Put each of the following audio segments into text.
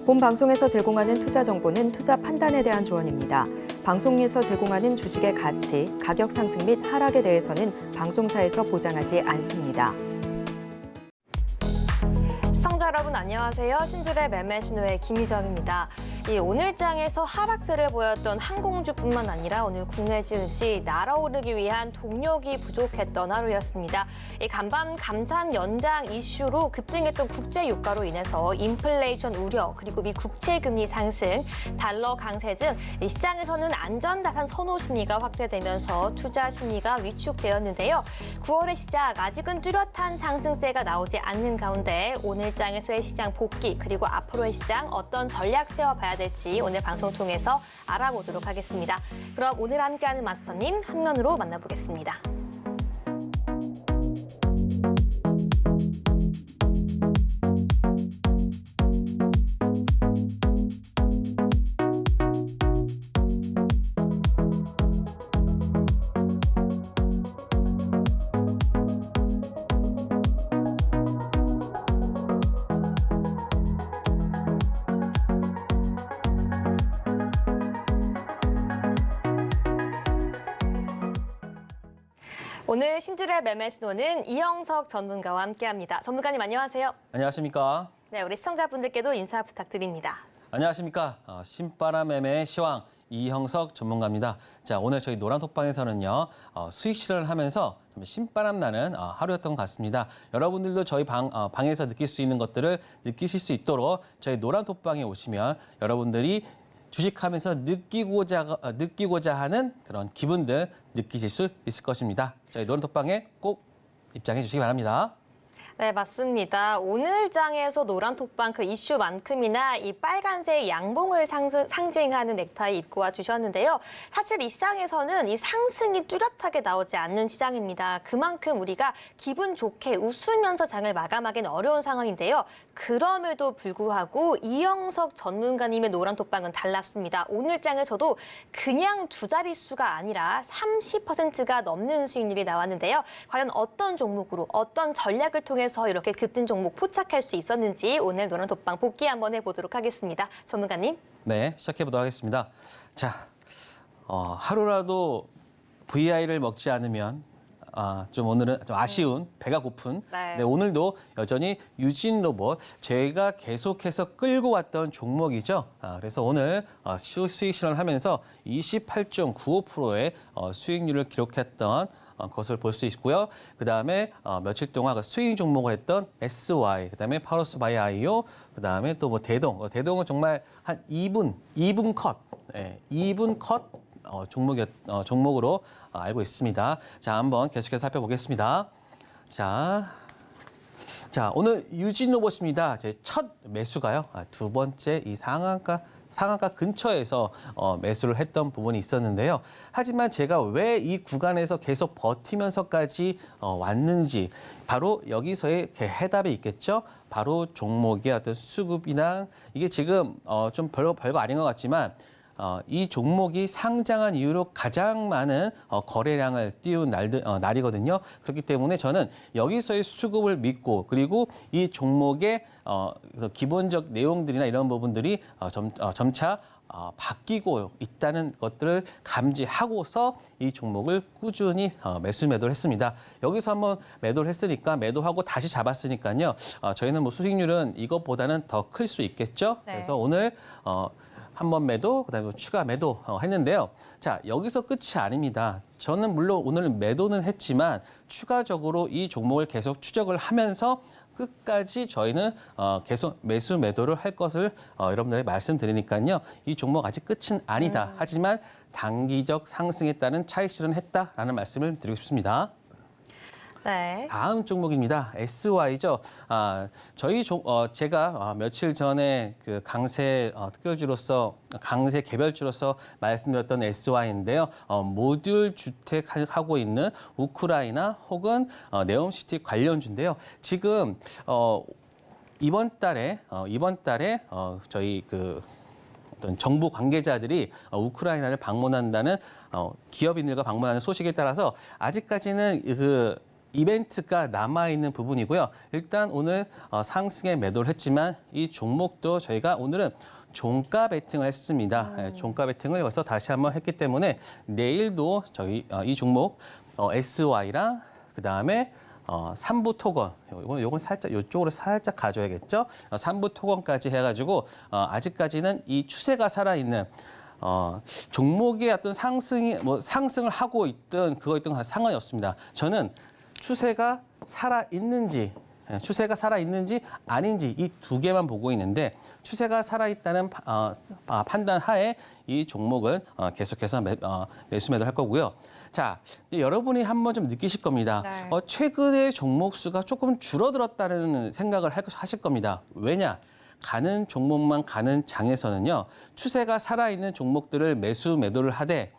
본 방송에서 제공하는 투자 정보는 투자 판단에 대한 조언입니다. 방송에서 제공하는 주식의 가치, 가격 상승 및 하락에 대해서는 방송사에서 보장하지 않습니다. 시청자 여러분 안녕하세요. 신줄의 매매 신호의 김희정입니다. 오늘장에서 하락세를 보였던 항공주뿐만 아니라 오늘 국내 증시 날아오르기 위한 동력이 부족했던 하루였습니다. 간밤 감산 연장 이슈로 급등했던 국제 유가로 인해서 인플레이션 우려 그리고 미 국채 금리 상승, 달러 강세 등 시장에서는 안전자산 선호 심리가 확대되면서 투자 심리가 위축되었는데요. 9월의 시작 아직은 뚜렷한 상승세가 나오지 않는 가운데 오늘장에서의 시장 복귀 그리고 앞으로의 시장 어떤 전략 세워봐야 될지 오늘 방송 통해서 알아보도록 하겠습니다. 그럼 오늘 함께하는 마스터님 한 면으로 만나보겠습니다. 오늘 신줄의 매매 신호는 이영석 전문가와 함께합니다. 전문가님 안녕하세요. 안녕하십니까? 네, 우리 시청자분들께도 인사 부탁드립니다. 안녕하십니까? 신바람 매매의 시황 이형석 전문가입니다. 자, 오늘 저희 노란톡방에서는요 수익 실현을 하면서 좀 신바람 나는 하루였던 것 같습니다. 여러분들도 저희 방에서 느낄 수 있는 것들을 느끼실 수 있도록 저희 노란톡방에 오시면 여러분들이 주식하면서 느끼고자 하는 그런 기분들 느끼실 수 있을 것입니다. 저희 노란톡방에 꼭 입장해 주시기 바랍니다. 네, 맞습니다. 오늘 장에서 노란톡방 그 이슈만큼이나 이 빨간색 양봉을 상징하는 넥타이 입고 와주셨는데요. 사실 이 시장에서는 이 상승이 뚜렷하게 나오지 않는 시장입니다. 그만큼 우리가 기분 좋게 웃으면서 장을 마감하기는 어려운 상황인데요. 그럼에도 불구하고 이영석 전문가님의 노란톡방은 달랐습니다. 오늘 장에서도 그냥 두 자릿수가 아니라 30%가 넘는 수익률이 나왔는데요. 과연 어떤 종목으로 어떤 전략을 통해서 이렇게 급등 종목 포착할 수 있었는지 오늘 노란톡방 복귀 한번 해보도록 하겠습니다. 전문가님. 네, 시작해 보도록 하겠습니다. 자, 하루라도 VI를 먹지 않으면 좀 오늘은 좀 아쉬운 배가 고픈. 네, 오늘도 여전히 유진로봇 저희가 계속해서 끌고 왔던 종목이죠. 그래서 오늘 수익 실현을 하면서 28.95%의 수익률을 기록했던 것을 볼 수 있고요. 그다음에 며칠 동안 그 스윙 종목을 했던 SY, 그다음에 파워스 바이 아이오, 그다음에 또 뭐 대동은 정말 한 2분 컷, 2분 컷 종목으로 알고 있습니다. 자, 한번 계속해서 살펴보겠습니다. 자, 오늘 유진로봇입니다. 제 첫 매수가요. 두 번째 이 상한가 근처에서 매수를 했던 부분이 있었는데요. 하지만 제가 왜 이 구간에서 계속 버티면서까지 왔는지 바로 여기서의 해답이 있겠죠. 바로 종목의 어떤 수급이나 이게 지금 좀 별거 아닌 것 같지만 이 종목이 상장한 이후로 가장 많은 거래량을 띄운 날이거든요. 그렇기 때문에 저는 여기서의 수급을 믿고 그리고 이 종목의 기본적 내용들이나 이런 부분들이 점차 바뀌고 있다는 것들을 감지하고서 이 종목을 꾸준히 매도를 했습니다. 여기서 한번 매도를 했으니까 매도하고 다시 잡았으니까요. 저희는 뭐 수익률은 이것보다는 더 클 수 있겠죠. 네. 그래서 오늘 한 번 매도, 그다음에 추가 매도 했는데요. 자, 여기서 끝이 아닙니다. 저는 물론 오늘 매도는 했지만 추가적으로 이 종목을 계속 추적을 하면서 끝까지 저희는 계속 매도를 할 것을 여러분들에게 말씀드리니까요. 이 종목 아직 끝은 아니다. 하지만 단기적 상승에 따른 차익 실현했다라는 말씀을 드리고 싶습니다. 네. 다음 종목입니다. SY죠. 제가 며칠 전에 그 강세 강세 개별주로서 말씀드렸던 SY인데요. 모듈 주택 하고 있는 우크라이나 혹은 네옴시티 관련주인데요. 지금 이번 달에 저희 어떤 정부 관계자들이 우크라이나를 방문한다는 기업인들과 방문하는 소식에 따라서 아직까지는 이벤트가 남아있는 부분이고요. 일단 오늘 상승에 매도를 했지만 이 종목도 저희가 오늘은 종가 베팅을 했습니다. 종가 베팅을 여기서 다시 한번 했기 때문에 내일도 저희 이 종목 SY랑 그다음에 삼부 토건, 요건 살짝 이쪽으로 살짝 가져야겠죠. 삼부 토건까지 해가지고 아직까지는 이 추세가 살아있는 종목의 어떤 상승을 하고 있든 그거 있든 상관이 없습니다. 저는 추세가 살아있는지 아닌지 이 두 개만 보고 있는데 추세가 살아있다는 판단 하에 이 종목은 계속해서 매수 매도를 할 거고요. 자, 여러분이 한번 좀 느끼실 겁니다. 네. 최근에 종목 수가 조금 줄어들었다는 생각을 하실 겁니다. 왜냐? 가는 종목만 가는 장에서는요, 추세가 살아있는 종목들을 매수 매도를 하되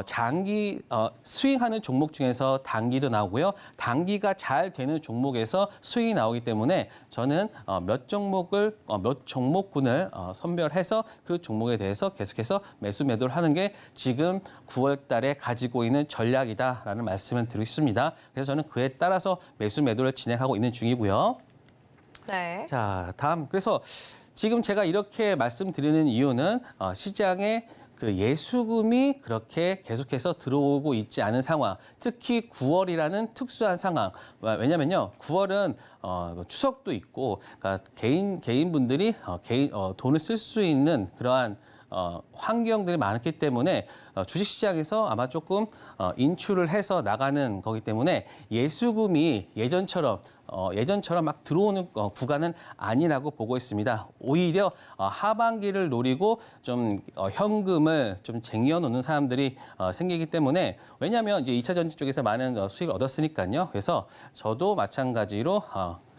장기 스윙하는 종목 중에서 단기도 나오고요. 단기가 잘 되는 종목에서 스윙이 나오기 때문에 저는 몇 종목군을 선별해서 그 종목에 대해서 계속해서 매수 매도를 하는 게 지금 9월 달에 가지고 있는 전략이다라는 말씀을 드리고 싶습니다. 그래서 저는 그에 따라서 매수 매도를 진행하고 있는 중이고요. 네. 자, 다음. 그래서 지금 제가 이렇게 말씀드리는 이유는 시장에 그 예수금이 그렇게 계속해서 들어오고 있지 않은 상황, 특히 9월이라는 특수한 상황. 왜냐면요, 9월은 추석도 있고, 그러니까 개인분들이 돈을 쓸 수 있는 그러한 환경들이 많기 때문에 주식시장에서 아마 조금 인출을 해서 나가는 거기 때문에 예수금이 예전처럼 막 들어오는 구간은 아니라고 보고 있습니다. 오히려 하반기를 노리고 좀 현금을 좀 쟁여 놓는 사람들이 생기기 때문에 왜냐하면 이제 2차 전지 쪽에서 많은 수익을 얻었으니까요. 그래서 저도 마찬가지로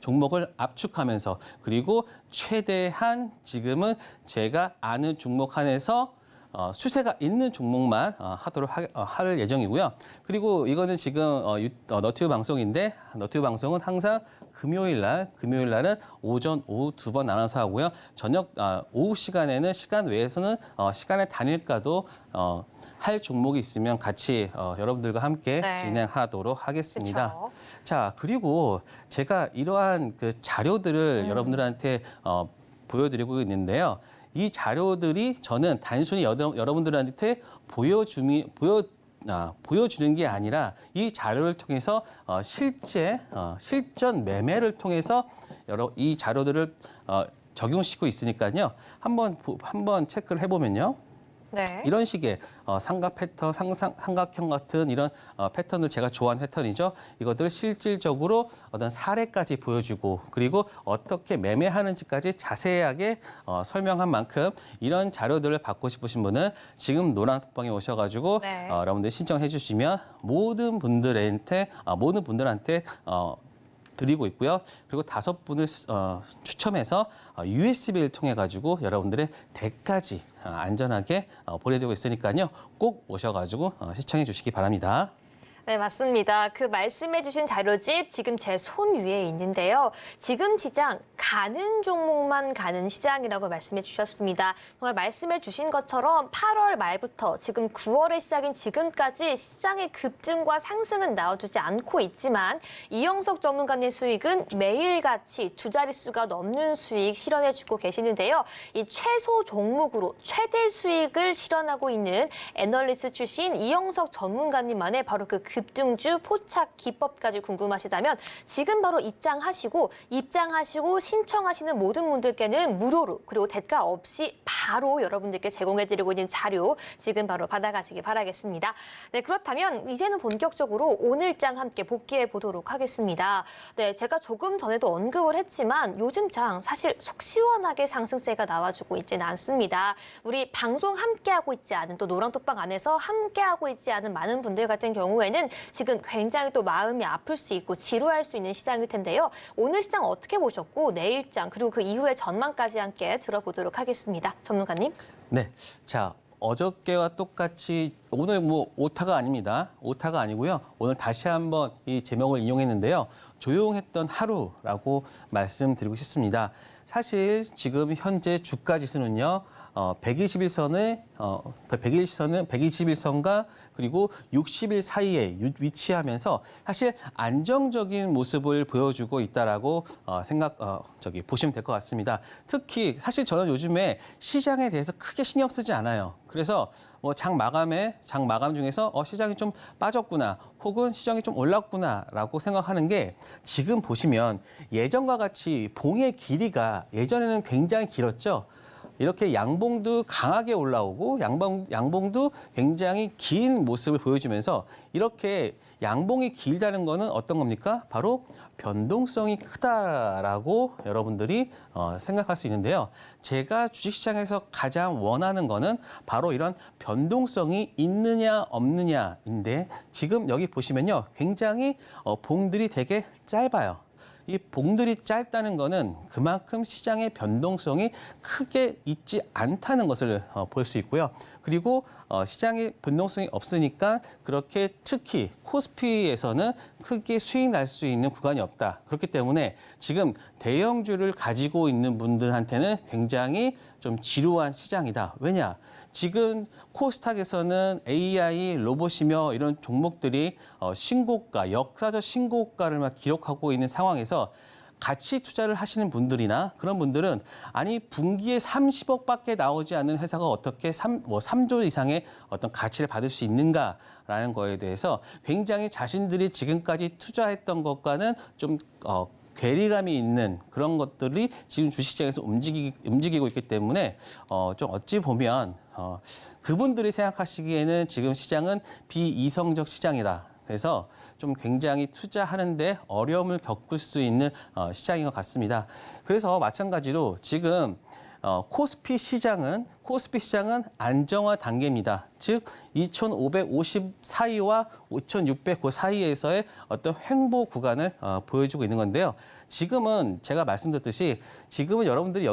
종목을 압축하면서 그리고 최대한 지금은 제가 아는 종목 안에서 추세가 있는 종목만 할 예정이고요. 그리고 이거는 지금 너튜브 방송인데 너튜브 방송은 항상 금요일 날은 오전, 오후 두 번 나눠서 하고요. 저녁 오후 시간에는 시간 외에서는 시간의 단일가도 할 종목이 있으면 같이 여러분들과 함께 네. 진행하도록 하겠습니다. 그쵸. 자, 그리고 제가 이러한 그 자료들을 여러분들한테 보여드리고 있는데요. 이 자료들이 저는 단순히 여러분들한테 보여주는 게 아니라 이 자료를 통해서 실전 매매를 통해서 이 자료들을 적용시키고 있으니까요. 한번 체크를 해보면요. 네. 이런 식의 삼각 패턴, 삼각형 같은 이런 패턴을 제가 좋아하는 패턴이죠. 이것들을 실질적으로 어떤 사례까지 보여주고 그리고 어떻게 매매하는지까지 자세하게 설명한 만큼 이런 자료들을 받고 싶으신 분은 지금 노란톡방에 오셔가지고 네. 여러분들 신청해 주시면 모든 분들한테 드리고 있고요. 그리고 5분을 추첨해서 USB를 통해 가지고 여러분들의 댁까지 안전하게 보내드리고 있으니까요. 꼭 오셔가지고 시청해 주시기 바랍니다. 네, 맞습니다. 그 말씀해주신 자료집 지금 제 손 위에 있는데요. 지금 시장 가는 종목만 가는 시장이라고 말씀해 주셨습니다. 정말 말씀해 주신 것처럼 8월 말부터 지금 9월에 시작인 지금까지 시장의 급등과 상승은 나와주지 않고 있지만 이영석 전문가의 수익은 매일같이 두 자릿수가 넘는 수익 실현해주고 계시는데요. 이 최소 종목으로 최대 수익을 실현하고 있는 애널리스트 출신 이영석 전문가님만의 바로 그 급등주 포착 기법까지 궁금하시다면 지금 바로 입장하시고 신청하시는 모든 분들께는 무료로 그리고 대가 없이 바로 여러분들께 제공해드리고 있는 자료 지금 바로 받아가시기 바라겠습니다. 네, 그렇다면 이제는 본격적으로 오늘장 함께 복귀해 보도록 하겠습니다. 네, 제가 조금 전에도 언급을 했지만 요즘 장 사실 속 시원하게 상승세가 나와주고 있지는 않습니다. 우리 방송 함께하고 있지 않은 또 노랑톡방 안에서 함께하고 있지 않은 많은 분들 같은 경우에는 지금 굉장히 또 마음이 아플 수 있고 지루할 수 있는 시장일 텐데요. 오늘 시장 어떻게 보셨고 내일장 그리고 그 이후의 전망까지 함께 들어보도록 하겠습니다. 전문가님. 네, 자 어저께와 똑같이 오늘 오타가 아닙니다. 오타가 아니고요. 오늘 다시 한번 이 제목을 인용했는데요. 조용했던 하루라고 말씀드리고 싶습니다. 사실 지금 현재 주가 지수는요. 121선과 그리고 60일 사이에 위치하면서 사실 안정적인 모습을 보여주고 있다라고 보시면 될 것 같습니다. 특히 사실 저는 요즘에 시장에 대해서 크게 신경 쓰지 않아요. 그래서 뭐 장 마감 중에서 시장이 좀 빠졌구나 혹은 시장이 좀 올랐구나라고 생각하는 게 지금 보시면 예전과 같이 봉의 길이가 예전에는 굉장히 길었죠. 이렇게 양봉도 강하게 올라오고 양봉도 굉장히 긴 모습을 보여주면서 이렇게 양봉이 길다는 거는 어떤 겁니까? 바로 변동성이 크다라고 여러분들이 생각할 수 있는데요. 제가 주식시장에서 가장 원하는 거는 바로 이런 변동성이 있느냐 없느냐인데 지금 여기 보시면요. 굉장히 봉들이 되게 짧아요. 이 봉들이 짧다는 거는 그만큼 시장의 변동성이 크게 있지 않다는 것을 볼 수 있고요. 그리고 시장의 변동성이 없으니까 그렇게 특히 코스피에서는 크게 수익 날 수 있는 구간이 없다. 그렇기 때문에 지금 대형주를 가지고 있는 분들한테는 굉장히 좀 지루한 시장이다. 왜냐? 지금 코스닥에서는 AI, 로봇이며 이런 종목들이 신고가, 역사적 신고가를 막 기록하고 있는 상황에서 가치 투자를 하시는 분들이나 그런 분들은 아니 분기에 30억밖에 나오지 않는 회사가 어떻게 3조 이상의 어떤 가치를 받을 수 있는가라는 거에 대해서 굉장히 자신들이 지금까지 투자했던 것과는 좀 괴리감이 있는 그런 것들이 지금 주식시장에서 움직이고 있기 때문에 좀 어찌 보면 그분들이 생각하시기에는 지금 시장은 비이성적 시장이다. 그래서 좀 굉장히 투자하는데 어려움을 겪을 수 있는 시장인 것 같습니다. 그래서 마찬가지로 지금 코스피 시장은 안정화 단계입니다. 즉 2,550 사이와 5,600 그 사이에서의 어떤 횡보 구간을 보여주고 있는 건데요. 지금은 제가 말씀드렸듯이 지금은 여러분들이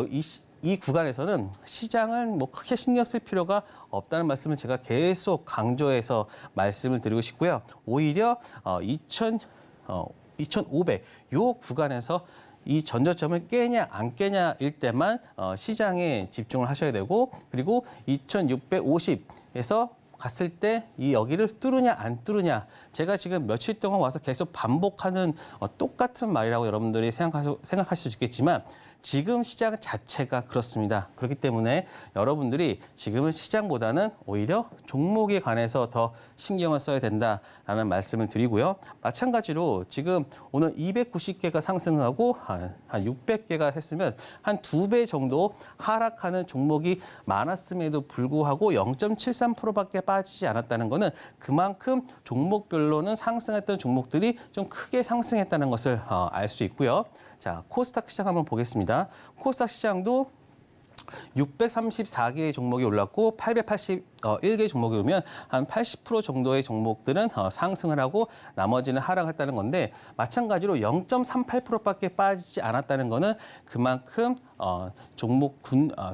이 구간에서는 시장을 뭐 크게 신경 쓸 필요가 없다는 말씀을 제가 계속 강조해서 말씀을 드리고 싶고요. 오히려 2,500 요 구간에서 이 전저점을 깨냐 안 깨냐일 때만 시장에 집중을 하셔야 되고 그리고 2,650에서 갔을 때 이 여기를 뚫으냐 안 뚫으냐 제가 지금 며칠 동안 와서 계속 반복하는 똑같은 말이라고 여러분들이 생각하실 수 있겠지만 지금 시장 자체가 그렇습니다. 그렇기 때문에 여러분들이 지금은 시장보다는 오히려 종목에 관해서 더 신경을 써야 된다라는 말씀을 드리고요. 마찬가지로 지금 오늘 290개가 상승하고 한 600개가 했으면 한 2배 정도 하락하는 종목이 많았음에도 불구하고 0.73%밖에 빠지지 않았다는 것은 그만큼 종목별로는 상승했던 종목들이 좀 크게 상승했다는 것을 알 수 있고요. 자, 코스닥 시장 한번 보겠습니다. 코스닥 시장도 634개의 종목이 올랐고 881개의 종목이 오면 한 80% 정도의 종목들은 상승을 하고 나머지는 하락했다는 건데 마찬가지로 0.38%밖에 빠지지 않았다는 거는 그만큼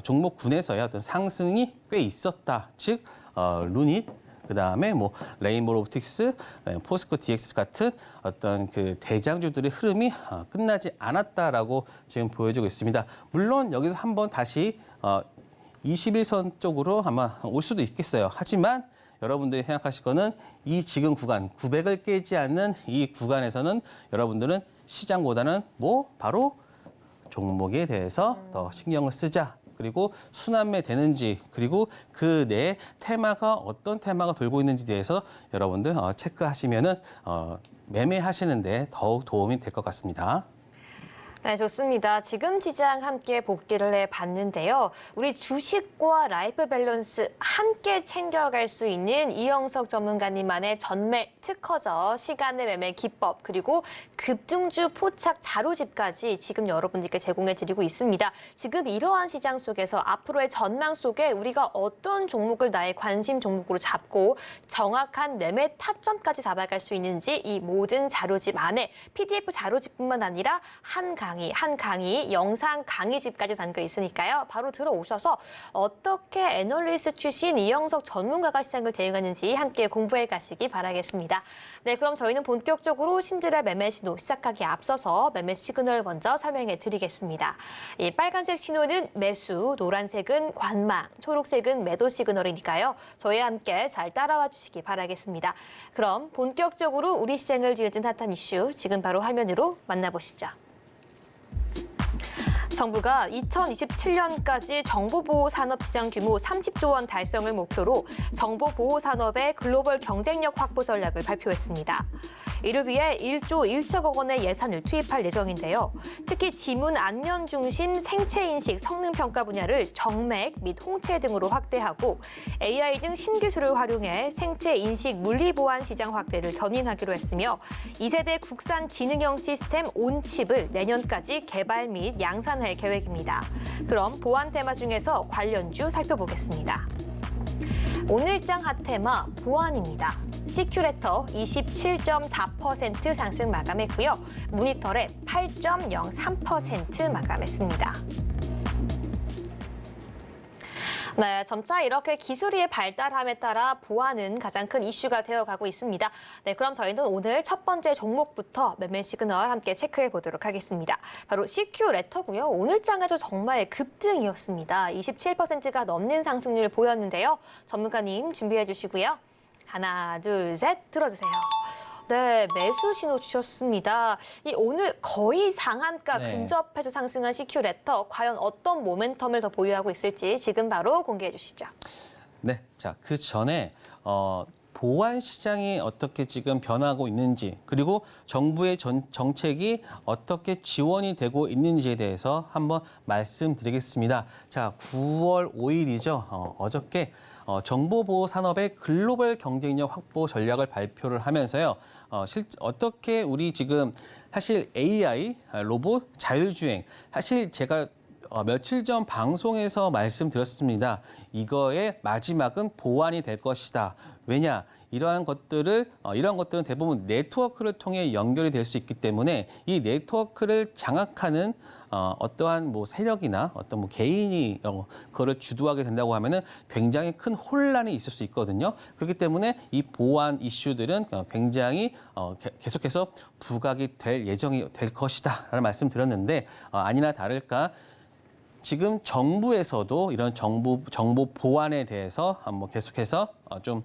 종목군에서의 어떤 상승이 꽤 있었다. 즉 루닛 그다음에 뭐 레인보우 로보틱스, 포스코 DX 같은 어떤 그 대장주들의 흐름이 끝나지 않았다라고 지금 보여주고 있습니다. 물론 여기서 한번 다시 21선 쪽으로 아마 올 수도 있겠어요. 하지만 여러분들이 생각하실 거는 이 지금 구간 900을 깨지 않는 이 구간에서는 여러분들은 시장보다는 뭐 바로 종목에 대해서 더 신경을 쓰자. 그리고 순환매 되는지 그리고 그 내에 테마가 어떤 테마가 돌고 있는지 대해서 여러분들 체크하시면은 매매하시는데 더욱 도움이 될 것 같습니다. 네, 좋습니다. 지금 시장 함께 복귀를 해봤는데요. 우리 주식과 라이프 밸런스 함께 챙겨갈 수 있는 이영석 전문가님만의 전매 특허죠. 시간의 매매 기법 그리고 급등주 포착 자료집까지 지금 여러분들께 제공해드리고 있습니다. 지금 이러한 시장 속에서 앞으로의 전망 속에 우리가 어떤 종목을 나의 관심 종목으로 잡고 정확한 매매 타점까지 잡아갈 수 있는지 이 모든 자료집 안에 PDF 자료집뿐만 아니라 한 가지 한 강의, 영상 강의집까지 담겨 있으니까요. 바로 들어오셔서 어떻게 애널리스트 출신 이영석 전문가가 시장을 대응하는지 함께 공부해 가시기 바라겠습니다. 네, 그럼 저희는 본격적으로 신들의 매매 신호 시작하기에 앞서서 매매 시그널 먼저 설명해 드리겠습니다. 이 빨간색 신호는 매수, 노란색은 관망, 초록색은 매도 시그널이니까요. 저희와 함께 잘 따라와 주시기 바라겠습니다. 그럼 본격적으로 우리 시장을 뒤흔든 핫한 이슈 지금 바로 화면으로 만나보시죠. 정부가 2027년까지 정보보호산업시장 규모 30조 원 달성을 목표로 정보보호산업의 글로벌 경쟁력 확보 전략을 발표했습니다. 이를 위해 1조 1천억 원의 예산을 투입할 예정인데요. 특히 지문 안면 중심 생체인식 성능평가 분야를 정맥 및 홍채 등으로 확대하고 AI 등 신기술을 활용해 생체인식 물리보안 시장 확대를 견인하기로 했으며 2세대 국산 지능형 시스템 온칩을 내년까지 개발 및 양산할 계획입니다. 그럼 보안 테마 중에서 관련주 살펴보겠습니다. 오늘장 핫테마 보안입니다. 시큐레터 27.4% 상승 마감했고요. 모니터랩 8.03% 마감했습니다. 네, 점차 이렇게 기술의 발달함에 따라 보안은 가장 큰 이슈가 되어가고 있습니다. 네, 그럼 저희는 오늘 첫 번째 종목부터 매매 시그널 함께 체크해 보도록 하겠습니다. 바로 시큐레터고요. 오늘 장에도 정말 급등이었습니다. 27%가 넘는 상승률 보였는데요. 전문가님 준비해 주시고요. 하나, 둘, 셋 들어주세요. 네, 매수 신호 주셨습니다. 오늘 거의 상한가 근접해서 상승한 시큐레터 과연 어떤 모멘텀을 더 보유하고 있을지 지금 바로 공개해 주시죠. 네, 자, 그 전에 보안 시장이 어떻게 지금 변하고 있는지 그리고 정부의 정책이 어떻게 지원이 되고 있는지에 대해서 한번 말씀드리겠습니다. 자, 9월 5일이죠. 어저께 정보보호 산업의 글로벌 경쟁력 확보 전략을 발표를 하면서요. 어떻게 우리 지금 사실 AI, 로봇, 자율주행 사실 제가 며칠 전 방송에서 말씀드렸습니다. 이거의 마지막은 보안이 될 것이다. 왜냐? 이러한 것들은 대부분 네트워크를 통해 연결이 될 수 있기 때문에 이 네트워크를 장악하는 어떠한 세력이나 어떤 개인이 그거를 주도하게 된다고 하면은 굉장히 큰 혼란이 있을 수 있거든요. 그렇기 때문에 이 보안 이슈들은 굉장히 계속해서 부각이 될 예정이 될 것이다라는 말씀드렸는데 아니나 다를까. 지금 정부에서도 이런 정보 보안에 대해서 계속해서 좀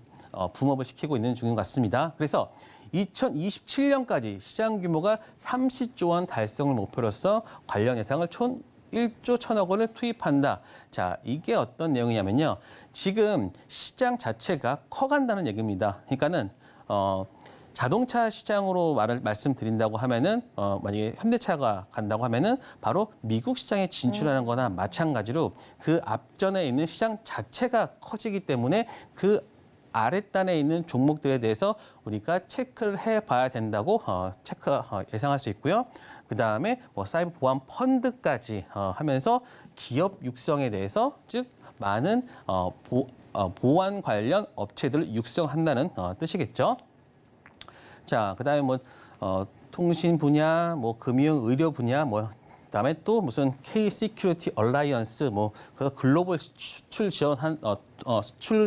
붐업을 시키고 있는 중인 것 같습니다. 그래서 2027년까지 시장 규모가 30조 원 달성을 목표로서 관련 예상을 총 1조 1천억 원을 투입한다. 자, 이게 어떤 내용이냐면요. 지금 시장 자체가 커간다는 얘기입니다. 그러니까는 자동차 시장으로 말씀드린다고 하면은 만약에 현대차가 간다고 하면은 바로 미국 시장에 진출하는 거나 마찬가지로 그 앞전에 있는 시장 자체가 커지기 때문에 그 아랫단에 있는 종목들에 대해서 우리가 체크를 해봐야 된다고 예상할 수 있고요. 그다음에 사이버 보안 펀드까지 하면서 기업 육성에 대해서 즉 많은 보안 관련 업체들을 육성한다는 뜻이겠죠. 자, 그다음에 통신 분야, 금융, 의료 분야, 그다음에 또 무슨 K 시큐리티 얼라이언스, 그래서 글로벌 수출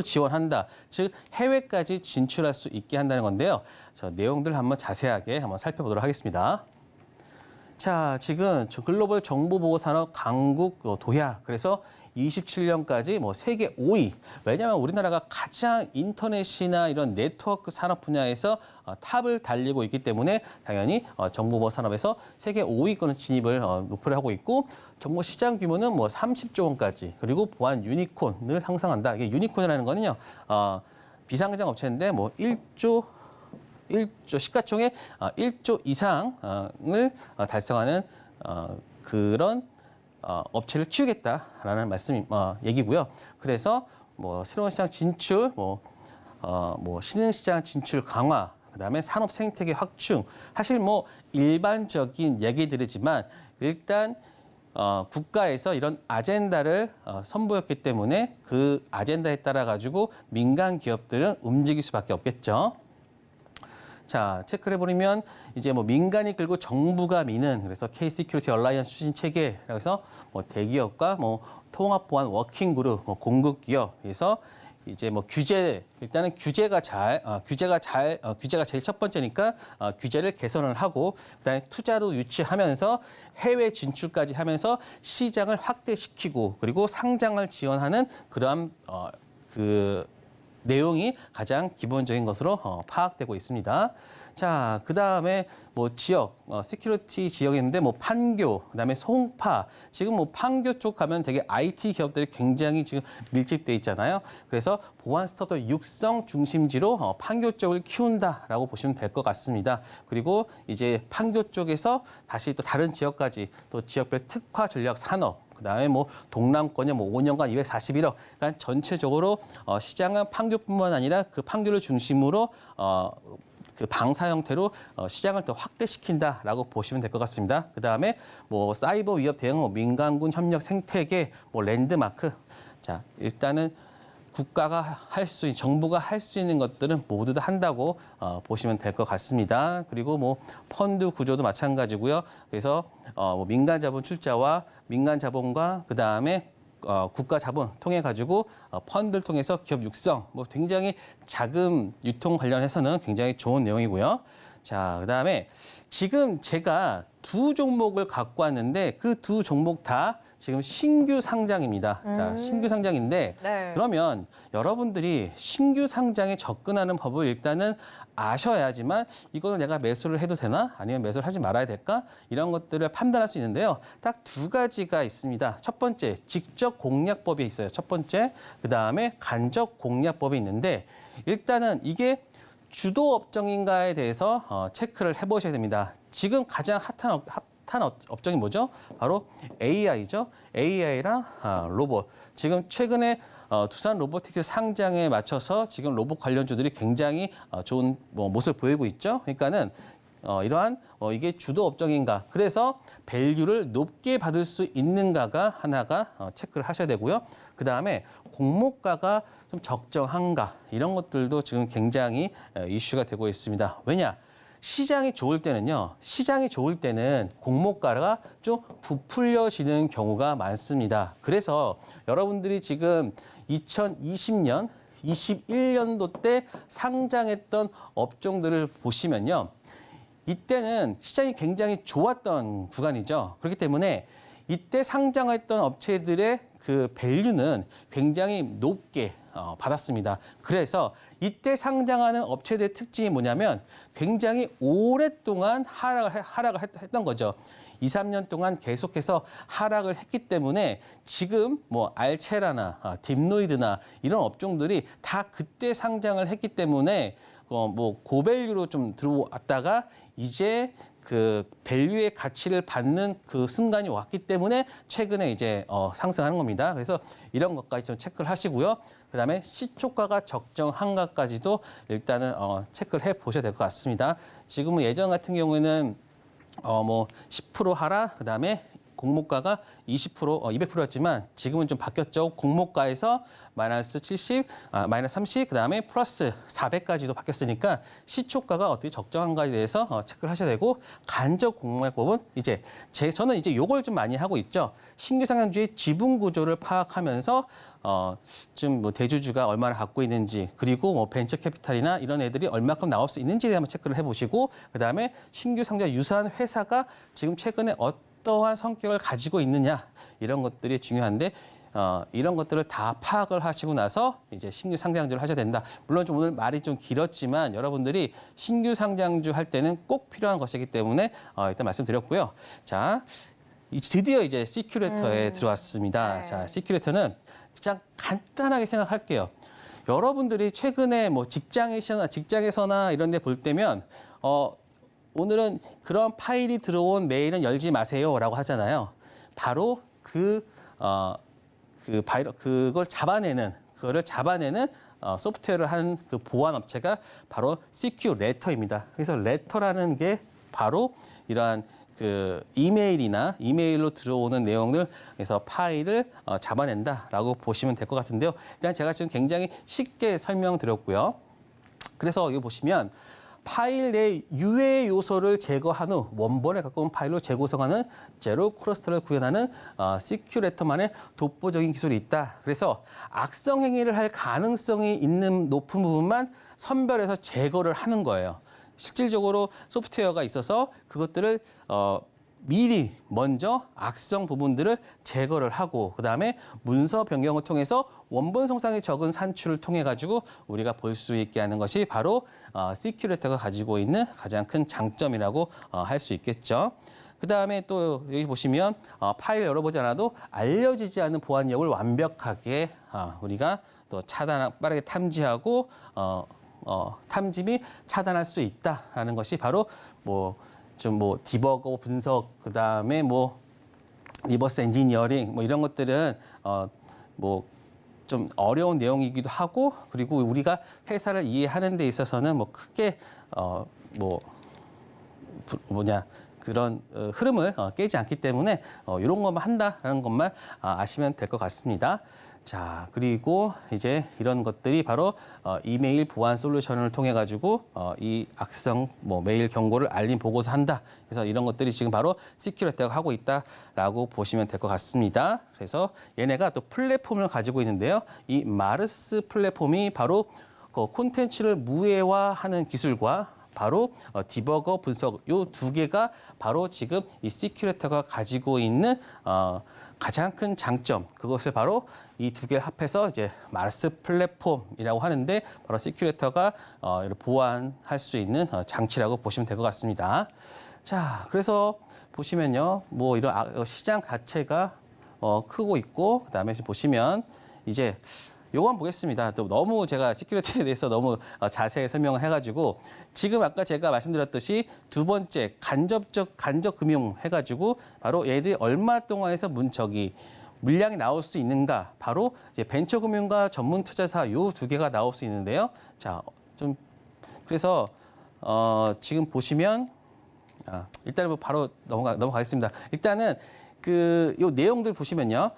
지원한다. 즉 해외까지 진출할 수 있게 한다는 건데요. 저 내용들 한번 자세하게 한번 살펴보도록 하겠습니다. 자, 지금 글로벌 정보보호 산업 강국 도약. 그래서 27년까지 세계 5위. 왜냐하면 우리나라가 가장 인터넷이나 이런 네트워크 산업 분야에서 탑을 달리고 있기 때문에 당연히 정보보호 산업에서 세계 5위권을 진입을 목표로 하고 있고 정보 시장 규모는 30조 원까지 그리고 보안 유니콘을 상상한다. 이게 유니콘이라는 거는요. 비상장 업체인데 1조 시가총액 1조 이상을 달성하는 그런 업체를 키우겠다라는 얘기고요. 그래서 새로운 시장 진출, 신흥 시장 진출 강화, 그다음에 산업 생태계 확충. 사실 일반적인 얘기들이지만 일단 국가에서 이런 아젠다를 선보였기 때문에 그 아젠다에 따라 가지고 민간 기업들은 움직일 수밖에 없겠죠. 자, 체크를 해보면 이제 뭐 민간이 끌고 정부가 미는 그래서 K-Security Alliance 추진 체계라고 해서 뭐 대기업과 뭐 통합 보안 워킹 그룹, 뭐 공급 기업에서 이제 뭐 규제 일단은 규제가 제일 첫 번째니까 규제를 개선을 하고 그다음에 투자도 유치하면서 해외 진출까지 하면서 시장을 확대시키고 그리고 상장을 지원하는 그러한 그 내용이 가장 기본적인 것으로 파악되고 있습니다. 자, 그다음에 뭐 지역, 시큐리티 지역인데 뭐 판교, 그다음에 송파. 지금 뭐 판교 쪽 가면 되게 IT 기업들이 굉장히 지금 밀집돼 있잖아요. 그래서 보안 스타트 육성 중심지로 판교 쪽을 키운다라고 보시면 될 것 같습니다. 그리고 이제 판교 쪽에서 다시 또 다른 지역까지 또 지역별 특화 전략 산업 그다음에 뭐 동남권에 뭐 5년간 241억. 그러니까 전체적으로 시장은 판교뿐만 아니라 그 판교를 중심으로 그 방사 형태로 시장을 더 확대시킨다라고 보시면 될 것 같습니다. 그다음에 뭐 사이버 위협 대응, 뭐 민간군 협력 생태계, 뭐 랜드마크. 자, 일단은 국가가 정부가 할 수 있는 것들은 모두 다 한다고 보시면 될 것 같습니다. 그리고 뭐 펀드 구조도 마찬가지고요. 그래서 뭐 민간 자본 출자와 민간 자본과 그 다음에 국가 자본 통해 가지고 펀드를 통해서 기업 육성, 뭐 굉장히 자금 유통 관련해서는 굉장히 좋은 내용이고요. 자, 그다음에 지금 제가 두 종목을 갖고 왔는데 그 두 종목 다 지금 신규 상장입니다. 자, 신규 상장인데 네. 그러면 여러분들이 신규 상장에 접근하는 법을 일단은 아셔야지만 이거는 내가 매수를 해도 되나? 아니면 매수를 하지 말아야 될까? 이런 것들을 판단할 수 있는데요. 딱 두 가지가 있습니다. 첫 번째, 직접 공략법이 있어요. 첫 번째, 그다음에 간접 공략법이 있는데 일단은 이게 주도 업종인가에 대해서 체크를 해보셔야 됩니다. 지금 가장 핫한 업종이 뭐죠? 바로 AI죠. AI랑 로봇. 지금 최근에 두산 로보틱스 상장에 맞춰서 지금 로봇 관련주들이 굉장히 좋은 모습을 보이고 있죠. 그러니까는 이러한 이게 주도 업종인가. 그래서 밸류를 높게 받을 수 있는가가 하나가 체크를 하셔야 되고요. 그다음에 공모가가 좀 적정한가. 이런 것들도 지금 굉장히 이슈가 되고 있습니다. 왜냐? 시장이 좋을 때는요. 시장이 좋을 때는 공모가가 좀 부풀려지는 경우가 많습니다. 그래서 여러분들이 지금 2020년, 21년도 때 상장했던 업종들을 보시면요. 이때는 시장이 굉장히 좋았던 구간이죠. 그렇기 때문에 이때 상장했던 업체들의 그 밸류는 굉장히 높게 받았습니다. 그래서 이때 상장하는 업체들의 특징이 뭐냐면 굉장히 오랫동안 하락을 했던 거죠. 2, 3년 동안 계속해서 하락을 했기 때문에 지금 뭐 알체라나 딥노이드나 이런 업종들이 다 그때 상장을 했기 때문에 뭐 고밸류로 좀 들어왔다가 이제 그 밸류의 가치를 받는 그 순간이 왔기 때문에 최근에 이제 상승하는 겁니다. 그래서 이런 것까지 좀 체크를 하시고요. 그다음에 시초가가 적정한가까지도 일단은 체크를 해 보셔야 될 것 같습니다. 지금은 예전 같은 경우에는 뭐 10% 하락, 그다음에 공모가가 20%, 200%였지만 지금은 좀 바뀌었죠. 공모가에서 마이너스 70, 마이너스 30, 그다음에 플러스 400까지도 바뀌었으니까 시초가가 어떻게 적정한가에 대해서 체크를 하셔야 되고 간접 공략법은 이제 저는 이제 요걸 좀 많이 하고 있죠. 신규 상장주의 지분 구조를 파악하면서 좀 뭐 대주주가 얼마나 갖고 있는지 그리고 뭐 벤처 캐피탈이나 이런 애들이 얼마큼 나올 수 있는지에 대한 체크를 해보시고 그다음에 신규 상장 유사한 회사가 지금 최근에 어떠한 성격을 가지고 있느냐 이런 것들이 중요한데 이런 것들을 다 파악을 하시고 나서 이제 신규 상장주를 하셔야 된다. 물론 좀 오늘 말이 좀 길었지만 여러분들이 신규 상장주 할 때는 꼭 필요한 것이기 때문에 일단 말씀드렸고요. 자, 드디어 이제 시큐레이터에 들어왔습니다. 네. 자, 시큐레이터는 그냥 간단하게 생각할게요. 여러분들이 최근에 뭐 직장에서나 이런 데 볼 때면 오늘은 그런 파일이 들어온 메일은 열지 마세요라고 하잖아요. 바로 그걸 잡아내는 소프트웨어를 하는 그 보안 업체가 바로 시큐레터입니다. 그래서 레터라는 게 바로 이러한 그 이메일로 들어오는 내용을 그래서 파일을 잡아낸다라고 보시면 될 것 같은데요. 일단 제가 지금 굉장히 쉽게 설명드렸고요. 그래서 여기 보시면 파일 내 유해 요소를 제거한 후 원본에 가까운 파일로 재구성하는 제로 클러스터를 구현하는 시큐레터만의 독보적인 기술이 있다. 그래서 악성 행위를 할 가능성이 있는 높은 부분만 선별해서 제거를 하는 거예요. 실질적으로 소프트웨어가 있어서 그것들을 미리 먼저 악성 부분들을 제거를 하고 그다음에 문서 변경을 통해서 원본 손상이 적은 산출을 통해 가지고 우리가 볼 수 있게 하는 것이 바로 시큐레터가 가지고 있는 가장 큰 장점이라고 할 수 있겠죠. 그다음에 또 여기 보시면 파일 열어보지 않아도 알려지지 않은 보안력을 완벽하게 우리가 또 빠르게 탐지하고 탐지 차단할 수 있다라는 것이 바로 디버거 분석 그다음에 리버스 엔지니어링 이런 것들은 좀 어려운 내용이기도 하고 그리고 우리가 회사를 이해하는 데 있어서는 크게 그런 흐름을 깨지 않기 때문에 이런 것만 한다라는 것만 아시면 될 것 같습니다. 자, 그리고 이제 이런 것들이 바로 이메일 보안 솔루션을 통해 가지고 이 악성 메일 경고를 알림 보고서 한다. 그래서 이런 것들이 지금 바로 시큐리티가 하고 있다라고 보시면 될 것 같습니다. 그래서 얘네가 또 플랫폼을 가지고 있는데요. 이 마르스 플랫폼이 바로 콘텐츠를 무해화하는 기술과 바로 디버거 분석 요 두 개가 바로 지금 이 시큐리터가 가지고 있는 가장 큰 장점 그것을 바로 이 두 개를 합해서 이제 마르스 플랫폼이라고 하는데 바로 시큐리터가 보완할 수 있는 장치라고 보시면 될 것 같습니다. 자, 그래서 보시면요, 이런 시장 자체가 크고 있고 그다음에 보시면 이제 요건 보겠습니다. 또 너무 제가 시큐리티에 대해서 너무 자세히 설명을 해가지고 지금 아까 제가 말씀드렸듯이 두 번째 간접 금융 해가지고 바로 얘들이 얼마 동안 해서 물량이 나올 수 있는가 바로 이제 벤처금융과 전문 투자사 요 두 개가 나올 수 있는데요. 자, 그래서 지금 보시면 일단은 바로 넘어가겠습니다. 일단은 요 내용들 보시면요.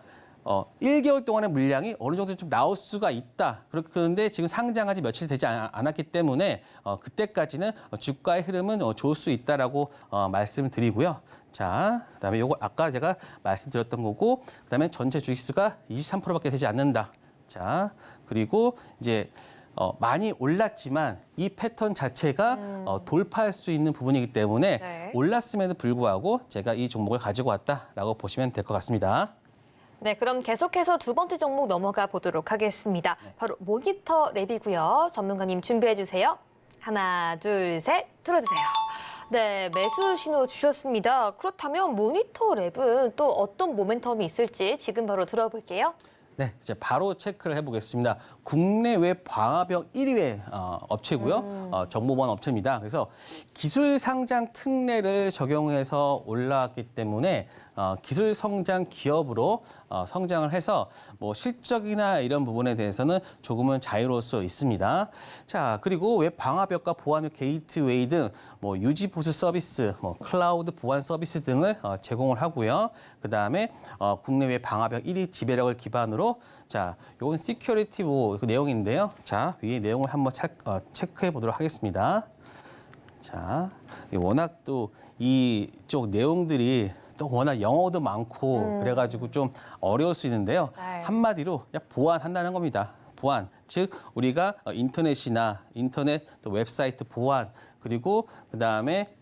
1개월 동안의 물량이 어느 정도 좀 나올 수가 있다. 그런데 지금 상장하지 며칠 되지 않았기 때문에 그때까지는 주가의 흐름은 좋을 수 있다라고 말씀을 드리고요. 자, 그다음에 요거 아까 제가 말씀드렸던 거고, 그다음에 전체 주식수가 23%밖에 되지 않는다. 자, 그리고 이제 많이 올랐지만 이 패턴 자체가 돌파할 수 있는 부분이기 때문에 네. 올랐음에도 불구하고 제가 이 종목을 가지고 왔다라고 보시면 될 것 같습니다. 네, 그럼 계속해서 두 번째 종목 넘어가 보도록 하겠습니다. 바로 모니터 랩이고요. 전문가님 준비해 주세요. 하나, 둘, 셋, 들어주세요. 네, 매수 신호 주셨습니다. 그렇다면 모니터 랩은 또 어떤 모멘텀이 있을지 지금 바로 들어볼게요. 네, 이제 바로 체크를 해보겠습니다. 국내외 방화벽 1위의 업체고요. 정보보안 업체입니다. 그래서 기술 상장 특례를 적용해서 올라왔기 때문에 기술 성장 기업으로 성장을 해서 실적이나 이런 부분에 대해서는 조금은 자유로울 수 있습니다. 자, 그리고 웹 방화벽과 보안 게이트웨이 등 유지 보수 서비스, 클라우드 보안 서비스 등을 제공을 하고요. 그다음에 국내외 방화벽 1위 지배력을 기반으로 자, 요건 시큐리티 그 내용인데요. 자, 위에 내용을 한번 체크해 보도록 하겠습니다. 자, 워낙 또 이쪽 내용들이 또 워낙 영어도 많고 그래가지고 좀 어려울 수 있는데요. 네. 한마디로 그냥 보완한다는 겁니다. 보안, 즉 우리가 인터넷 또 웹사이트 보안 그리고 그다음에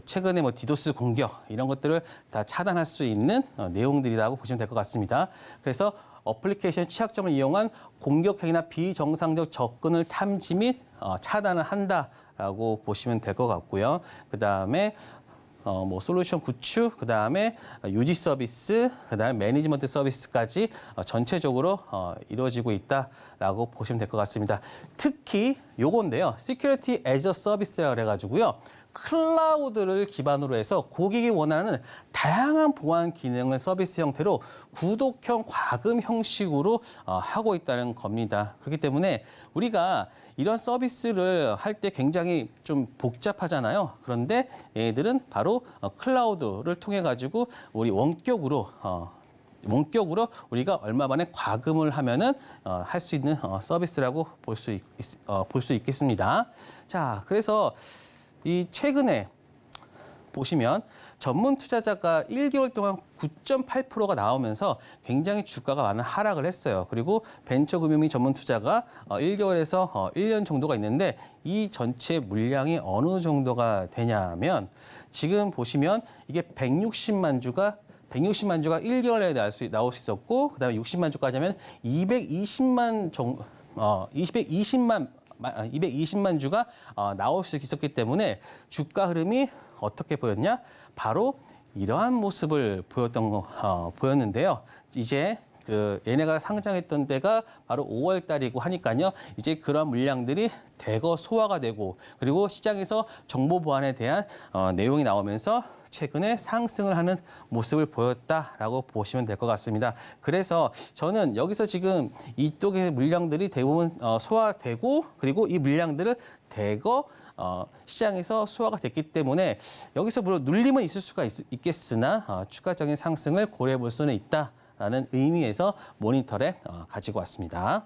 최근에 디도스 공격 이런 것들을 다 차단할 수 있는 내용들이라고 보시면 될 것 같습니다. 그래서 어플리케이션 취약점을 이용한 공격행위나 비정상적 접근을 탐지 및 차단을 한다라고 보시면 될 것 같고요. 그다음에 솔루션 구축, 그다음에 유지 서비스, 그다음에 매니지먼트 서비스까지 전체적으로 이루어지고 있다라고 보시면 될 것 같습니다. 특히 요건데요. 시큐리티 애저 서비스라고 그래가지고요. 클라우드를 기반으로 해서 고객이 원하는 다양한 보안 기능을 서비스 형태로 구독형 과금 형식으로 하고 있다는 겁니다. 그렇기 때문에 우리가 이런 서비스를 할 때 굉장히 좀 복잡하잖아요. 그런데 얘들은 바로 클라우드를 통해 가지고 우리 원격으로 우리가 얼마 만에 과금을 하면은 할 수 있는 서비스라고 볼 수 있겠습니다. 자, 그래서 이 최근에 보시면 전문 투자자가 1개월 동안 9.8%가 나오면서 굉장히 주가가 많은 하락을 했어요. 그리고 벤처금융 전문 투자가 1개월에서 1년 정도가 있는데 이 전체 물량이 어느 정도가 되냐면 지금 보시면 이게 160만 주가 1개월 내에 나올 수 있었고 그다음에 60만 주까지 하면 220만 주가 나올 수 있었기 때문에 주가 흐름이 어떻게 보였냐? 바로 이러한 모습을 보였는데요. 이제 얘네가 상장했던 때가 바로 5월 달이고 하니까요. 이제 그런 물량들이 대거 소화가 되고 그리고 시장에서 정보 보완에 대한 내용이 나오면서 최근에 상승을 하는 모습을 보였다라고 보시면 될 것 같습니다. 그래서 저는 여기서 지금 이쪽의 물량들이 대부분 소화되고 그리고 이 물량들을 대거 시장에서 소화가 됐기 때문에 여기서 물론 눌림은 있을 수가 있겠으나 추가적인 상승을 고려해 볼 수는 있다라는 의미에서 모니터에 가지고 왔습니다.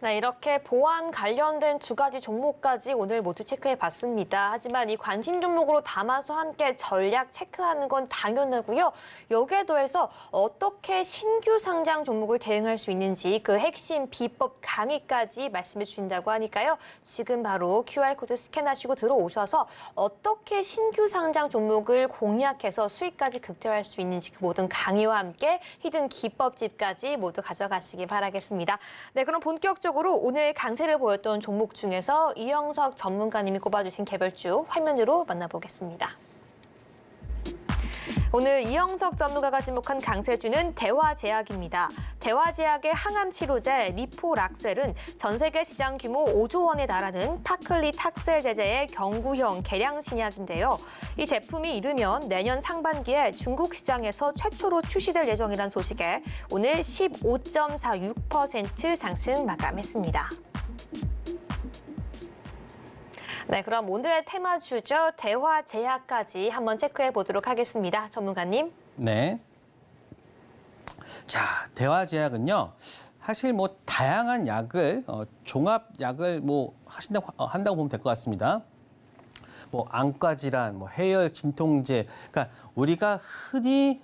네, 이렇게 보안 관련된 두 가지 종목까지 오늘 모두 체크해 봤습니다. 하지만 이 관심 종목으로 담아서 함께 전략 체크하는 건 당연하고요. 여기에 더해서 어떻게 신규 상장 종목을 대응할 수 있는지 그 핵심 비법 강의까지 말씀해 주신다고 하니까요. 지금 바로 QR코드 스캔하시고 들어오셔서 어떻게 신규 상장 종목을 공략해서 수익까지 극대화할 수 있는지 그 모든 강의와 함께 히든 기법집까지 모두 가져가시기 바라겠습니다. 네, 그럼 본격적으로 오늘 강세를 보였던 종목 중에서 이영석 전문가님이 꼽아주신 개별주 화면으로 만나보겠습니다. 오늘 이영석 전문가가 지목한 강세주는 대화제약입니다. 대화제약의 항암치료제 리포락셀은 전 세계 시장 규모 5조 원에 달하는 파클리탁셀 제제의 경구형 개량 신약인데요. 이 제품이 이르면 내년 상반기에 중국 시장에서 최초로 출시될 예정이란 소식에 오늘 15.46% 상승 마감했습니다. 네, 그럼 오늘의 테마 주죠. 대화제약까지 한번 체크해 보도록 하겠습니다. 전문가님. 네. 자, 대화제약은요. 사실 뭐 다양한 약을 종합약을 한다고 보면 될 것 같습니다. 뭐 안과 질환, 뭐 해열 진통제, 그러니까 우리가 흔히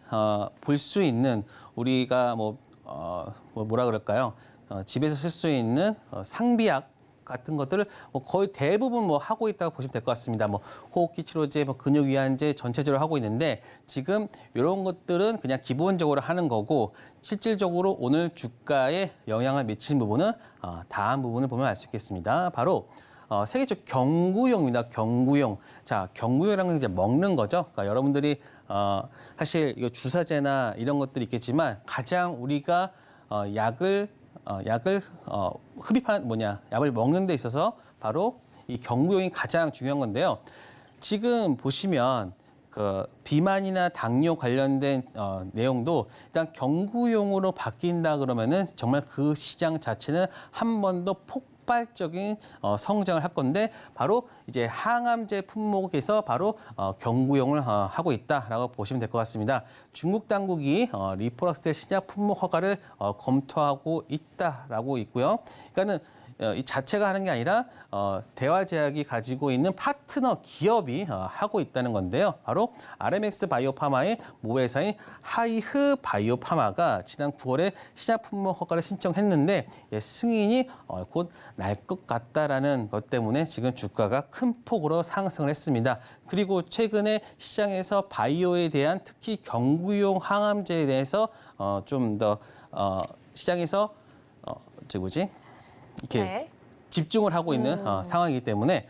볼 수 있는 우리가 뭐라 그럴까요? 집에서 쓸 수 있는 상비약 같은 것들을 거의 대부분 하고 있다고 보시면 될 것 같습니다. 호흡기 치료제, 근육 위안제 전체적으로 하고 있는데 지금 이런 것들은 그냥 기본적으로 하는 거고 실질적으로 오늘 주가에 영향을 미치는 부분은 다음 부분을 보면 알 수 있겠습니다. 바로 세계적 경구용입니다. 경구용. 자, 경구용이라는 건 이제 먹는 거죠. 그러니까 여러분들이 사실 이거 주사제나 이런 것들이 있겠지만 가장 우리가 약을 약을 먹는 데 있어서 바로 이 경구용이 가장 중요한 건데요. 지금 보시면 비만이나 당뇨 관련된 내용도 일단 경구용으로 바뀐다 그러면은 정말 그 시장 자체는 한 번 더 폭발적인 성장을 할 건데 바로 이제 항암제 품목에서 바로 경구용을 하고 있다라고 보시면 될 것 같습니다. 중국 당국이 리포락셀 신약 품목 허가를 검토하고 있다라고 있고요. 그러니까는 이 자체가 하는 게 아니라 대화제약이 가지고 있는 파트너 기업이 하고 있다는 건데요. 바로 RMX 바이오파마의 모회사인 하이흐 바이오파마가 지난 9월에 신약 품목 허가를 신청했는데 승인이 곧 날 것 같다라는 것 때문에 지금 주가가 큰 폭으로 상승을 했습니다. 그리고 최근에 시장에서 바이오에 대한 특히 경구용 항암제에 대해서 좀 더 시장에서 이렇게 네. 집중을 하고 있는 상황이기 때문에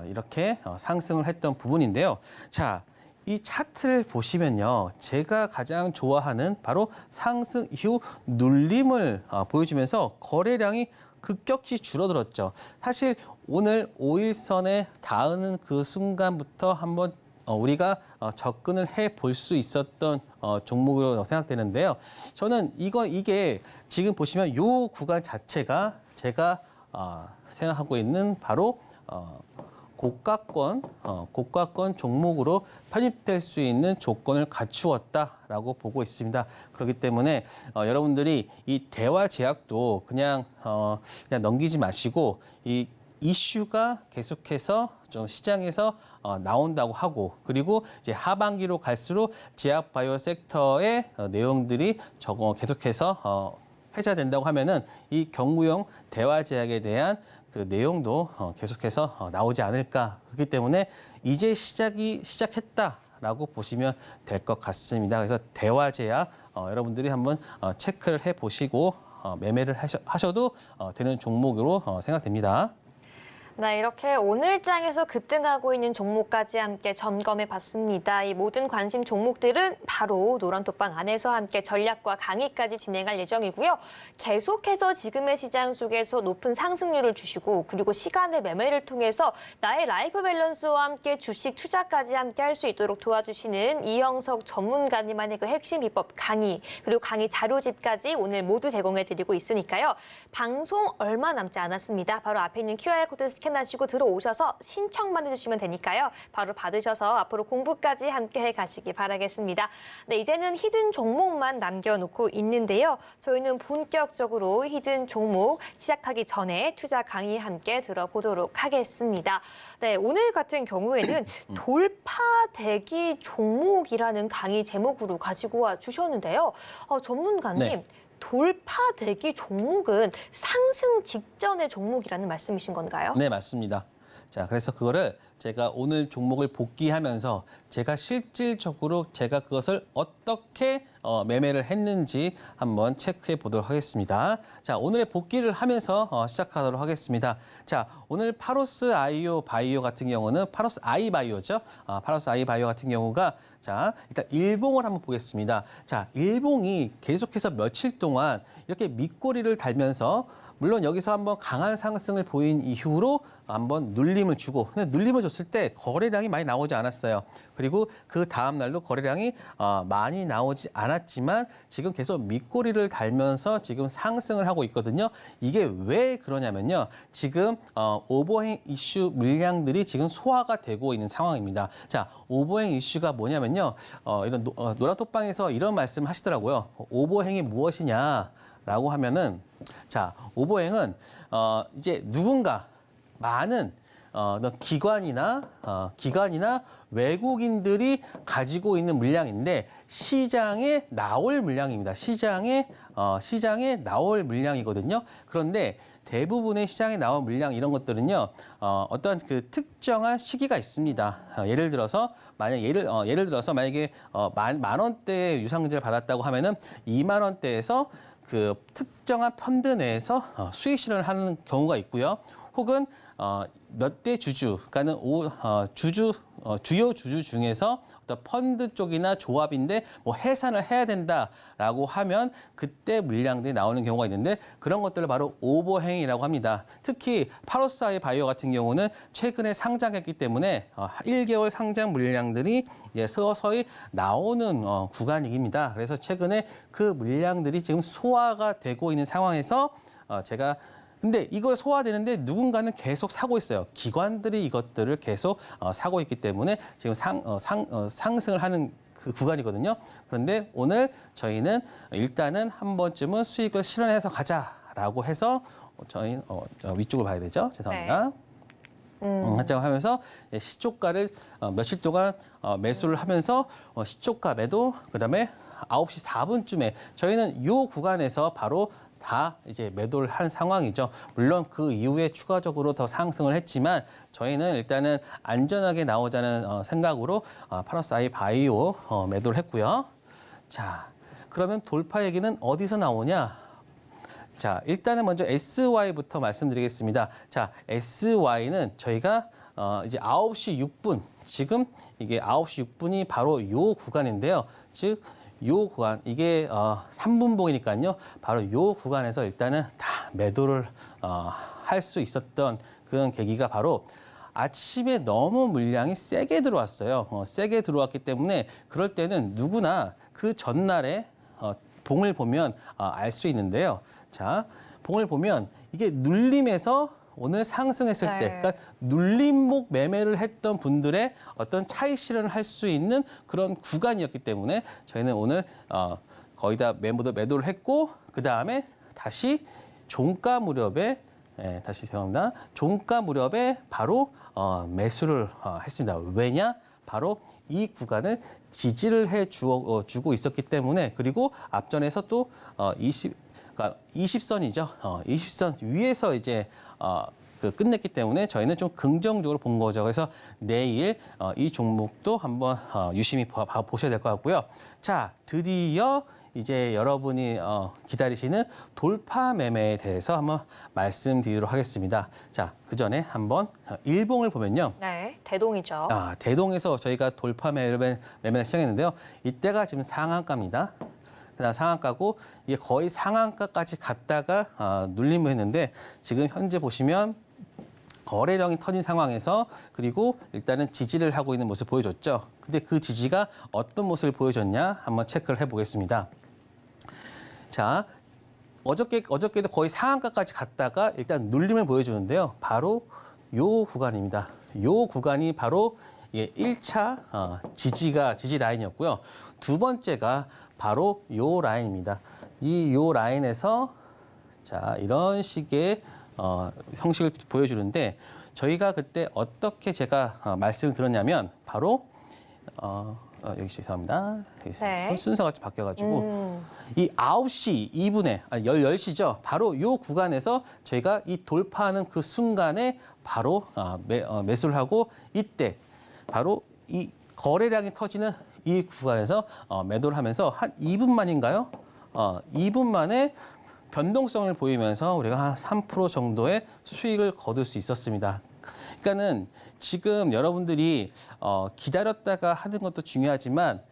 이렇게 상승을 했던 부분인데요. 자, 이 차트를 보시면요. 제가 가장 좋아하는 바로 상승 이후 눌림을 보여주면서 거래량이 급격히 줄어들었죠. 사실 오늘 5일선에 닿는 그 순간부터 한번 우리가 접근을 해 볼 수 있었던 종목으로 생각되는데요. 저는 이게 지금 보시면 이 구간 자체가 제가 생각하고 있는 바로 고가권 종목으로 편입될 수 있는 조건을 갖추었다라고 보고 있습니다. 그렇기 때문에 여러분들이 이 대화제약도 그냥 넘기지 마시고 이 이슈가 계속해서 좀 시장에서 나온다고 하고 그리고 이제 하반기로 갈수록 제약 바이오 섹터의 내용들이 계속해서 회자된다고 하면은 이 경구용 대화 제약에 대한 그 내용도 계속해서 나오지 않을까. 그렇기 때문에 이제 시작했다라고 보시면 될 것 같습니다. 그래서 대화 제약 여러분들이 한번 체크를 해보시고 매매를 하셔도 되는 종목으로 생각됩니다. 네, 이렇게 오늘 장에서 급등하고 있는 종목까지 함께 점검해 봤습니다. 이 모든 관심 종목들은 바로 노란톡방 안에서 함께 전략과 강의까지 진행할 예정이고요. 계속해서 지금의 시장 속에서 높은 상승률을 주시고 그리고 시간의 매매를 통해서 나의 라이프 밸런스와 함께 주식 투자까지 함께 할 수 있도록 도와주시는 이영석 전문가님만의 그 핵심 비법 강의 그리고 강의 자료집까지 오늘 모두 제공해 드리고 있으니까요. 방송 얼마 남지 않았습니다. 바로 앞에 있는 QR코드 스캔하시고 들어오셔서 신청만 해주시면 되니까요. 바로 받으셔서 앞으로 공부까지 함께 해가시기 바라겠습니다. 네, 이제는 히든 종목만 남겨놓고 있는데요. 저희는 본격적으로 히든 종목 시작하기 전에 투자 강의 함께 들어보도록 하겠습니다. 네, 오늘 같은 경우에는 돌파대기 종목이라는 강의 제목으로 가지고 와 주셨는데요. 전문가님. 네. 돌파대기 종목은 상승 직전의 종목이라는 말씀이신 건가요? 네, 맞습니다. 자, 그래서 그거를 제가 오늘 종목을 복귀하면서 제가 실질적으로 제가 그것을 어떻게 매매를 했는지 한번 체크해 보도록 하겠습니다. 자, 오늘의 복귀를 하면서 시작하도록 하겠습니다. 자, 오늘 파로스 아이오 바이오 같은 경우는 파로스 아이 바이오죠. 파로스 아이 바이오 같은 경우가 자, 일단 일봉을 한번 보겠습니다. 자, 일봉이 계속해서 며칠 동안 이렇게 밑꼬리를 달면서 물론 여기서 한번 강한 상승을 보인 이후로 한번 눌림을 주고 근데 눌림을 줬을 때 거래량이 많이 나오지 않았어요. 그리고 그 다음 날도 거래량이 많이 나오지 않았지만 지금 계속 밑꼬리를 달면서 지금 상승을 하고 있거든요. 이게 왜 그러냐면요. 지금 오버행 이슈 물량들이 지금 소화가 되고 있는 상황입니다. 자, 오버행 이슈가 뭐냐면요. 이런 노란톡방에서 이런 말씀 하시더라고요. 오버행이 무엇이냐? 라고 하면은 자, 오버행은 이제 누군가 많은 기관이나 외국인들이 가지고 있는 물량인데 시장에 나올 물량입니다. 시장에 나올 물량이거든요. 그런데 대부분의 시장에 나온 물량 이런 것들은요. 어떤 그 특정한 시기가 있습니다. 예를 들어서 만약에 만 원대의 유상증을 받았다고 하면은 2만 원대에서 그 특정한 펀드 내에서 수익 실현을 하는 경우가 있고요. 혹은 몇 대 주주, 그러니까는 주요 주주 중에서 어떤 펀드 쪽이나 조합인데 뭐 해산을 해야 된다라고 하면 그때 물량들이 나오는 경우가 있는데 그런 것들을 바로 오버행이라고 합니다. 특히 파로스아이 바이오 같은 경우는 최근에 상장했기 때문에 1개월 상장 물량들이 이제 서서히 나오는 구간입니다. 그래서 최근에 그 물량들이 지금 소화가 되고 있는 상황에서 근데 이걸 소화되는데 누군가는 계속 사고 있어요. 기관들이 이것들을 계속 사고 있기 때문에 지금 상승을 하는 그 구간이거든요. 그런데 오늘 저희는 일단은 한 번쯤은 수익을 실현해서 가자라고 해서 저희 위쪽을 봐야 되죠. 죄송합니다. 한장 하면서 시초가를 며칠 동안 매수를 하면서 시초가 매도 그다음에 9시 4분쯤에 저희는 이 구간에서 바로 다 이제 매도를 한 상황이죠. 물론 그 이후에 추가적으로 더 상승을 했지만 저희는 일단은 안전하게 나오자는 생각으로 파로스 아이 바이오 매도를 했고요. 자, 그러면 돌파 얘기는 어디서 나오냐? 자, 일단은 먼저 SY부터 말씀드리겠습니다. 자, SY는 저희가 이제 9시 6분, 지금 이게 9시 6분이 바로 요 구간인데요. 즉, 요 구간, 이게 3분봉이니까요. 바로 요 구간에서 일단은 다 매도를 할 수 있었던 그런 계기가 바로 아침에 너무 물량이 세게 들어왔어요. 세게 들어왔기 때문에 그럴 때는 누구나 그 전날에 봉을 보면 알 수 있는데요. 자, 봉을 보면 이게 눌림에서 오늘 상승했을 때, 그러니까 눌림목 매매를 했던 분들의 어떤 차익 실현을 할 수 있는 그런 구간이었기 때문에 저희는 오늘 거의 다 매도를 했고 그 다음에 다시 종가 무렵에 다시 죄송합니다. 종가 무렵에 바로 매수를 했습니다. 왜냐? 바로 이 구간을 지지를 주고 있었기 때문에 그리고 앞전에서 또 20선이죠. 20선 위에서 이제 끝냈기 때문에 저희는 좀 긍정적으로 본 거죠. 그래서 내일 이 종목도 한번 유심히 보셔야 될 것 같고요. 자, 드디어 이제 여러분이 기다리시는 돌파 매매에 대해서 한번 말씀드리도록 하겠습니다. 자, 그 전에 한번 일봉을 보면요. 네, 대동이죠. 대동에서 저희가 돌파 매매를 시작했는데요. 이때가 지금 상한가입니다. 그다음 상한가고 이게 거의 상한가까지 갔다가 눌림을 했는데 지금 현재 보시면 거래량이 터진 상황에서 그리고 일단은 지지를 하고 있는 모습 보여줬죠. 근데 그 지지가 어떤 모습을 보여줬냐 한번 체크를 해보겠습니다. 자, 어저께도 거의 상한가까지 갔다가 일단 눌림을 보여주는데요. 바로 요 구간입니다. 요 구간이 바로 1차 지지 라인이었고요. 두 번째가 바로 요 라인입니다. 요 라인에서 자, 이런 식의 형식을 보여주는데 저희가 그때 어떻게 제가 말씀을 드렸냐면 바로 여기 죄송합니다. 네. 순서가 좀 바뀌어가지고 이 9시 2분에 10시죠. 바로 요 구간에서 저희가 이 돌파하는 그 순간에 바로 매수를 하고 이때 바로 이 거래량이 터지는 이 구간에서 매도를 하면서 한 2분 만인가요? 2분 만에 변동성을 보이면서 우리가 한 3% 정도의 수익을 거둘 수 있었습니다. 그러니까는 지금 여러분들이 기다렸다가 하는 것도 중요하지만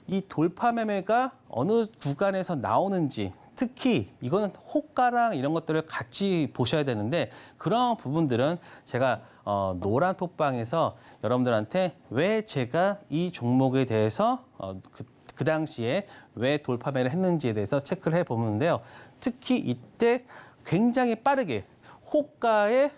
이 돌파 매매가 어느 구간에서 나오는지 특히 이거는 호가랑 이런 것들을 같이 보셔야 되는데 그런 부분들은 제가 노란 톡방에서 여러분들한테 왜 제가 이 종목에 대해서 그 당시에 왜 돌파 매매를 했는지에 대해서 체크를 해보는데요. 특히 이때 굉장히 빠르게 호가의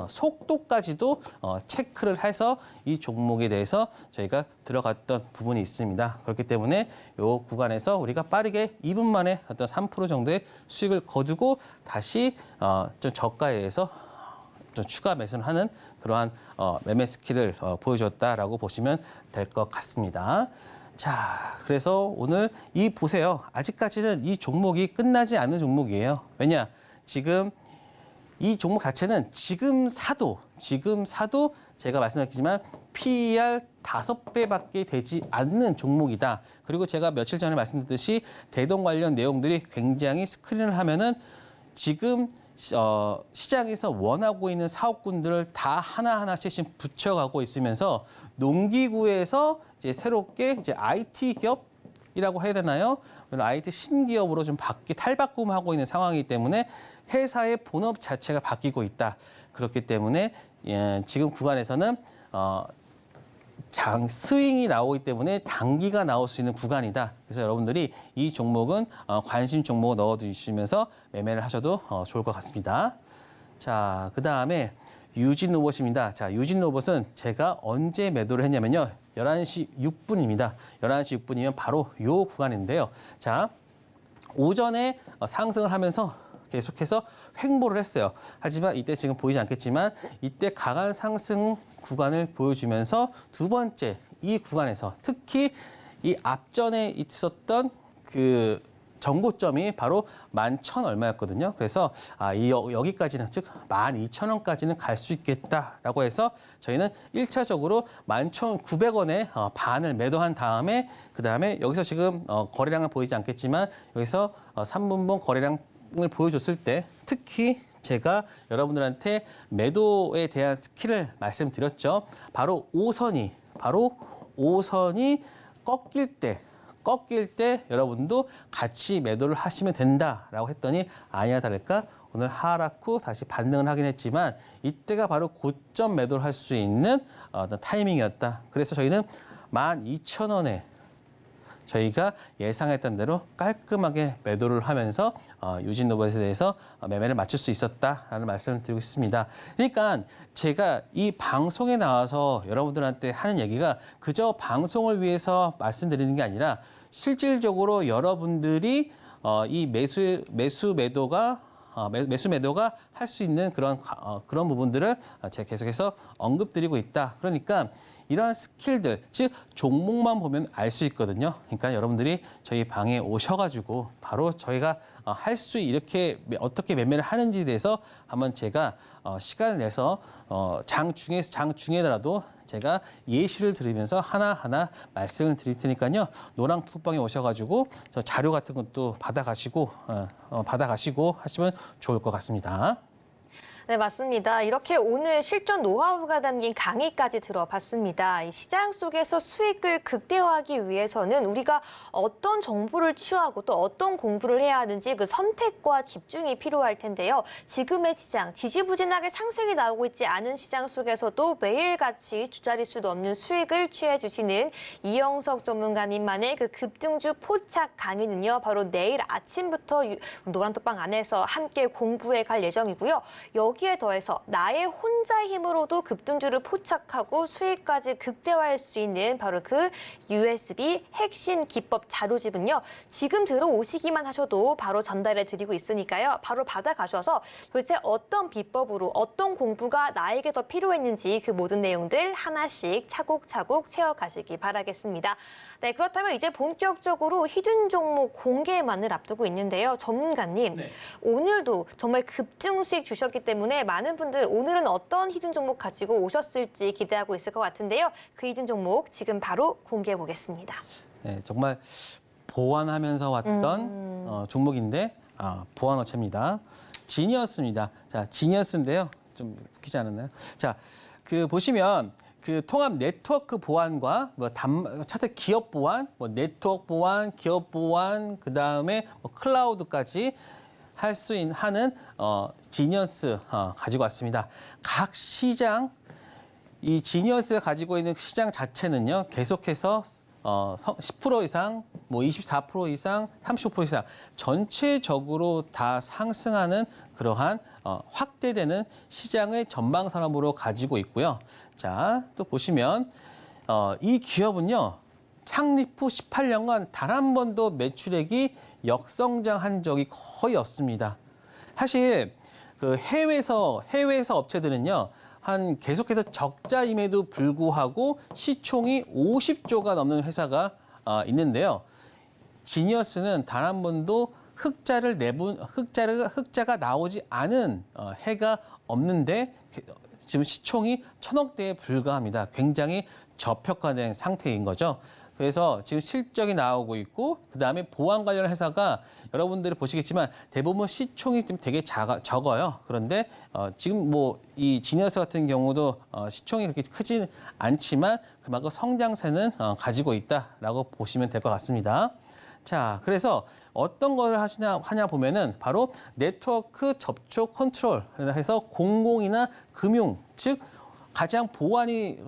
속도까지도 체크를 해서 이 종목에 대해서 저희가 들어갔던 부분이 있습니다. 그렇기 때문에 이 구간에서 우리가 빠르게 2분 만에 어떤 3% 정도의 수익을 거두고 다시 좀 저가에 의해서 좀 추가 매수를 하는 그러한 매매 스킬을 보여줬다라고 보시면 될 것 같습니다. 자, 그래서 오늘 보세요. 아직까지는 이 종목이 끝나지 않는 종목이에요. 왜냐? 지금 이 종목 자체는 지금 사도 제가 말씀드렸지만 PER 5배밖에 되지 않는 종목이다. 그리고 제가 며칠 전에 말씀드렸듯이 대동 관련 내용들이 굉장히 스크린을 하면은 지금 시장에서 원하고 있는 사업군들을 다 하나하나씩 붙여가고 있으면서 농기구에서 이제 새롭게 이제 IT 기업이라고 해야 되나요? IT 신기업으로 좀 탈바꿈하고 있는 상황이기 때문에 회사의 본업 자체가 바뀌고 있다. 그렇기 때문에 지금 구간에서는 스윙이 나오기 때문에 단기가 나올 수 있는 구간이다. 그래서 여러분들이 이 종목은 관심 종목을 넣어두시면서 매매를 하셔도 좋을 것 같습니다. 자, 그 다음에 유진 로봇입니다. 자, 유진 로봇은 제가 언제 매도를 했냐면요. 11시 6분입니다. 11시 6분이면 바로 요 구간인데요. 자, 오전에 상승을 하면서 계속해서 횡보를 했어요. 하지만 이때 지금 보이지 않겠지만 이때 강한 상승 구간을 보여주면서 두 번째 이 구간에서 특히 이 앞전에 있었던 그 정고점이 바로 11,000 얼마였거든요. 그래서 여기까지는 즉 12,000원까지는 갈 수 있겠다라고 해서 저희는 1차적으로 11,900원에 반을 매도한 다음에 그다음에 여기서 지금 거래량은 보이지 않겠지만 여기서 3분봉 거래량 을 보여줬을 때 특히 제가 여러분들한테 매도에 대한 스킬을 말씀드렸죠. 바로 5선이 꺾일 때 여러분도 같이 매도를 하시면 된다라고 했더니 아니나 다를까 오늘 하락 후 다시 반등을 하긴 했지만 이때가 바로 고점 매도를 할 수 있는 어떤 타이밍이었다. 그래서 저희는 12,000원에 저희가 예상했던 대로 깔끔하게 매도를 하면서 유진 로봇에 대해서 매매를 맞출 수 있었다라는 말씀을 드리고 있습니다. 그러니까 제가 이 방송에 나와서 여러분들한테 하는 얘기가 그저 방송을 위해서 말씀드리는 게 아니라 실질적으로 여러분들이 이 매도가 매수 매도가 할 수 있는 그런 부분들을 제가 계속해서 언급드리고 있다. 그러니까 이러한 스킬들, 즉 종목만 보면 알 수 있거든요. 그러니까 여러분들이 저희 방에 오셔가지고 바로 저희가 할 수 이렇게 어떻게 매매를 하는지에 대해서 한번 제가 시간을 내서 장 중에라도 제가 예시를 들으면서 하나하나 말씀을 드릴 테니까요. 노랑 톡방에 오셔가지고 저 자료 같은 것도 받아가시고 하시면 좋을 것 같습니다. 네, 맞습니다. 이렇게 오늘 실전 노하우가 담긴 강의까지 들어봤습니다. 이 시장 속에서 수익을 극대화하기 위해서는 우리가 어떤 정보를 취하고 또 어떤 공부를 해야 하는지 그 선택과 집중이 필요할 텐데요. 지금의 시장, 지지부진하게 상승이 나오고 있지 않은 시장 속에서도 매일같이 주자릿수도 없는 수익을 취해주시는 이영석 전문가님만의 그 급등주 포착 강의는요. 바로 내일 아침부터 노란톡방 안에서 함께 공부해 갈 예정이고요. 여기에 더해서 나의 혼자 힘으로도 급등주를 포착하고 수익까지 극대화할 수 있는 바로 그 USB 핵심 기법 자료집은요. 지금 들어오시기만 하셔도 바로 전달해 드리고 있으니까요. 바로 받아가셔서 도대체 어떤 비법으로 어떤 공부가 나에게 더 필요했는지 그 모든 내용들 하나씩 차곡차곡 채워가시기 바라겠습니다. 네, 그렇다면 이제 본격적으로 히든 종목 공개만을 앞두고 있는데요. 전문가님, 네. 오늘도 정말 급등 수익 주셨기 때문에 많은 분들 오늘은 어떤 히든 종목 가지고 오셨을지 기대하고 있을 것 같은데요. 그 히든 종목 지금 바로 공개해 보겠습니다. 네, 정말 보완하면서 왔던 종목인데 보완업체입니다. 지니어스입니다. 자, 지니어스인데요. 좀 웃기지 않았나요? 자, 그 보시면 그 통합 네트워크 보안과 차트 기업 보안, 네트워크 보안, 기업 보안, 그 다음에 클라우드까지 할 수 있는 지니어스 가지고 왔습니다. 각 시장 이 지니어스가 가지고 있는 시장 자체는요 계속해서 10% 이상, 24% 이상, 35% 이상 전체적으로 다 상승하는 그러한 확대되는 시장의 전망 산업으로 가지고 있고요. 자, 또 보시면 이 기업은요 창립 후 18년간 단 한 번도 매출액이 역성장한 적이 거의 없습니다. 사실 그 해외에서 업체들은요. 계속해서 적자임에도 불구하고 시총이 50조가 넘는 회사가 있는데요. 지니어스는 단 한 번도 흑자가 나오지 않은 해가 없는데 지금 시총이 1,000억대에 불과합니다. 굉장히 저평가된 상태인 거죠. 그래서 지금 실적이 나오고 있고 그다음에 보안 관련 회사가 여러분들이 보시겠지만 대부분 시총이 좀 되게 적어요. 그런데 지금 이 지니어스 같은 경우도 시총이 그렇게 크진 않지만 그만큼 성장세는 가지고 있다라고 보시면 될 것 같습니다. 자, 그래서 어떤 걸 하냐 보면은 바로 네트워크 접촉 컨트롤 해서 공공이나 금융, 즉 가장 보안이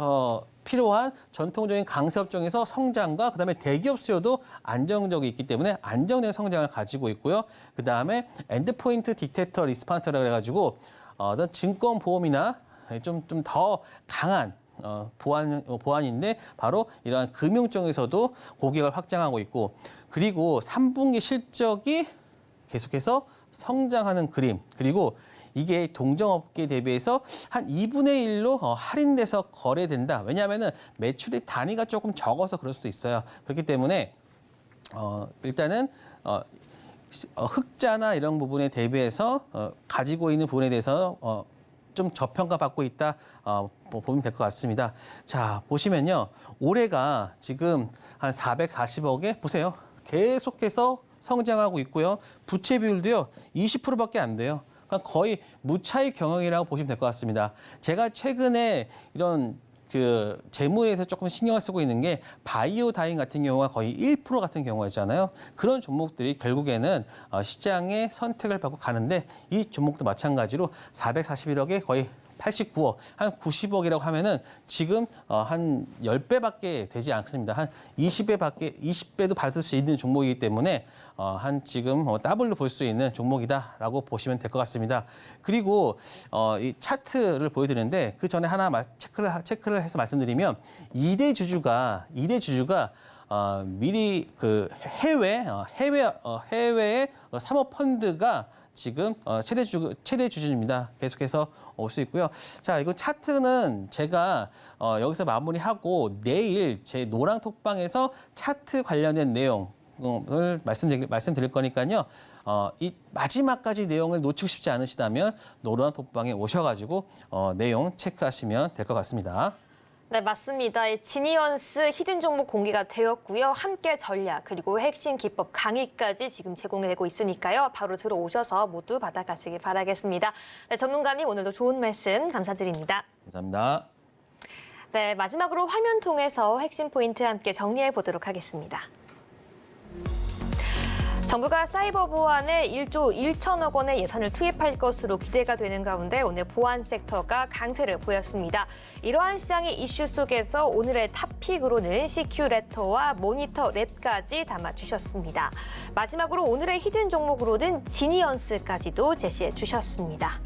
필요한 전통적인 강세업종에서 성장과 그다음에 대기업 수요도 안정적이 있기 때문에 안정적인 성장을 가지고 있고요. 그다음에 엔드포인트 디텍터 리스판스라고 해가지고 어떤 증권 보험이나 좀 더 강한 보안인데 바로 이러한 금융 쪽에서도 고객을 확장하고 있고 그리고 3분기 실적이 계속해서 성장하는 그림 그리고 이게 동종업계 대비해서 한 2분의 1로 할인돼서 거래된다. 왜냐하면은 매출액 단위가 조금 적어서 그럴 수도 있어요. 그렇기 때문에 일단은 흑자나 이런 부분에 대비해서 가지고 있는 부분에 대해서 좀 저평가받고 있다 보면 될 것 같습니다. 자, 보시면요. 올해가 지금 한 440억에 보세요. 계속해서 성장하고 있고요. 부채 비율도요. 20%밖에 안 돼요. 그러니까 거의 무차익 경영이라고 보시면 될 것 같습니다. 제가 최근에 이런 그 재무에서 조금 신경을 쓰고 있는 게 바이오 다인 같은 경우가 거의 1% 같은 경우가 있잖아요. 그런 종목들이 결국에는 시장의 선택을 받고 가는데 이 종목도 마찬가지로 441억에 거의 89억, 한 90억이라고 하면은 지금 한 10배밖에 되지 않습니다. 한 20배도 받을 수 있는 종목이기 때문에 한 지금 더블로 볼 수 있는 종목이다라고 보시면 될 것 같습니다. 그리고 이 차트를 보여드리는데 그 전에 하나 체크를 해서 말씀드리면 2대 주주가 미리 그 해외의 사모펀드가 지금 최대 주주입니다. 계속해서 올 수 있고요. 자, 이거 차트는 제가 여기서 마무리하고 내일 제 노랑톡방에서 차트 관련된 내용을 말씀드릴 거니까요. 이 마지막까지 내용을 놓치고 싶지 않으시다면 노랑톡방에 오셔가지고 내용 체크하시면 될 것 같습니다. 네, 맞습니다. 이 지니언스 히든 종목 공개가 되었고요. 함께 전략 그리고 핵심 기법 강의까지 지금 제공되고 있으니까요. 바로 들어오셔서 모두 받아가시길 바라겠습니다. 네, 전문가님 오늘도 좋은 말씀 감사드립니다. 감사합니다. 네, 마지막으로 화면 통해서 핵심 포인트 함께 정리해 보도록 하겠습니다. 정부가 사이버 보안에 1조 1천억 원의 예산을 투입할 것으로 기대가 되는 가운데 오늘 보안 섹터가 강세를 보였습니다. 이러한 시장의 이슈 속에서 오늘의 탑픽으로는 CQ래터와 모니터 랩까지 담아주셨습니다. 마지막으로 오늘의 히든 종목으로는 지니언스까지도 제시해 주셨습니다.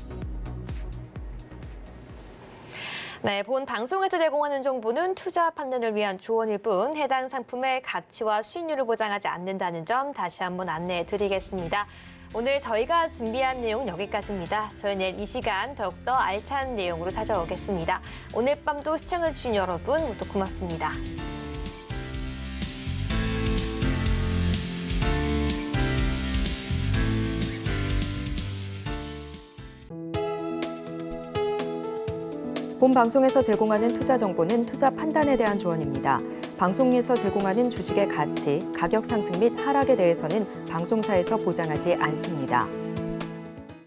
네, 본 방송에서 제공하는 정보는 투자 판단을 위한 조언일 뿐 해당 상품의 가치와 수익률을 보장하지 않는다는 점 다시 한번 안내해 드리겠습니다. 오늘 저희가 준비한 내용 여기까지입니다. 저희 내일 이 시간 더욱더 알찬 내용으로 찾아오겠습니다. 오늘 밤도 시청해주신 여러분 모두 고맙습니다. 본 방송에서 제공하는 투자 정보는 투자 판단에 대한 조언입니다. 방송에서 제공하는 주식의 가치, 가격 상승 및 하락에 대해서는 방송사에서 보장하지 않습니다.